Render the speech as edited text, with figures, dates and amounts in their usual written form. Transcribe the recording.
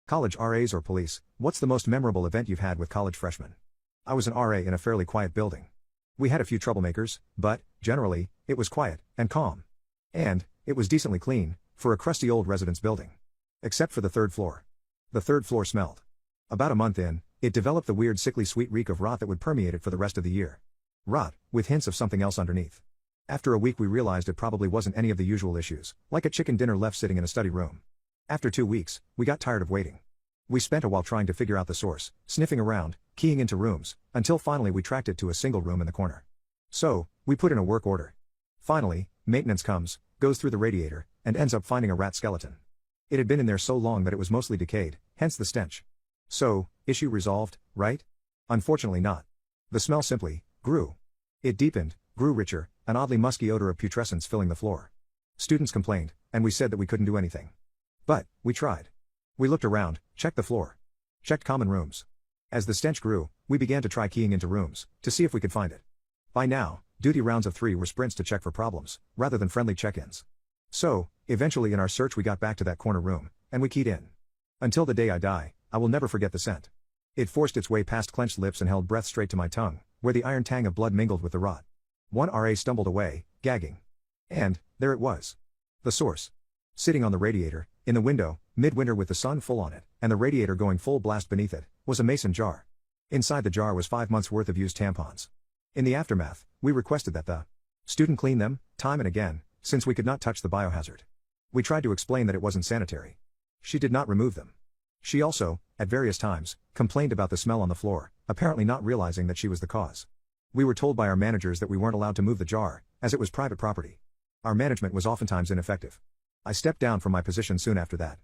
College RAs or police, what's the most memorable event you've had with college freshmen? I was an RA in a fairly quiet building. We had a few troublemakers, but, generally, it was quiet and calm. And, it was decently clean, for a crusty old residence building. Except for the third floor. The third floor smelled. About a month in, it developed the weird sickly sweet reek of rot that would permeate it for the rest of the year. Rot, with hints of something else underneath. After a week we realized it probably wasn't any of the usual issues, like a chicken dinner left sitting in a study room. After 2 weeks, we got tired of waiting. We spent a while trying to figure out the source, sniffing around, keying into rooms, until finally we tracked it to a single room in the corner. So, we put in a work order. Finally, maintenance comes, goes through the radiator, and ends up finding a rat skeleton. It had been in there so long that it was mostly decayed, hence the stench. So, issue resolved, right? Unfortunately not. The smell simply grew. It deepened, grew richer, an oddly musky odor of putrescence filling the floor. Students complained, and we said that we couldn't do anything. But, we tried. We looked around, checked the floor. Checked common rooms. As the stench grew, we began to try keying into rooms, to see if we could find it. By now, duty rounds of 3 were sprints to check for problems, rather than friendly check-ins. So, eventually in our search we got back to that corner room, and we keyed in. Until the day I die, I will never forget the scent. It forced its way past clenched lips and held breath straight to my tongue, where the iron tang of blood mingled with the rot. One RA stumbled away, gagging. And, there it was. The source. Sitting on the radiator, in the window, midwinter with the sun full on it, and the radiator going full blast beneath it, was a mason jar. Inside the jar was 5 months' worth of used tampons. In the aftermath, we requested that the student clean them, time and again, since we could not touch the biohazard. We tried to explain that it wasn't sanitary. She did not remove them. She also, at various times, complained about the smell on the floor, apparently not realizing that she was the cause. We were told by our managers that we weren't allowed to move the jar, as it was private property. Our management was oftentimes ineffective. I stepped down from my position soon after that.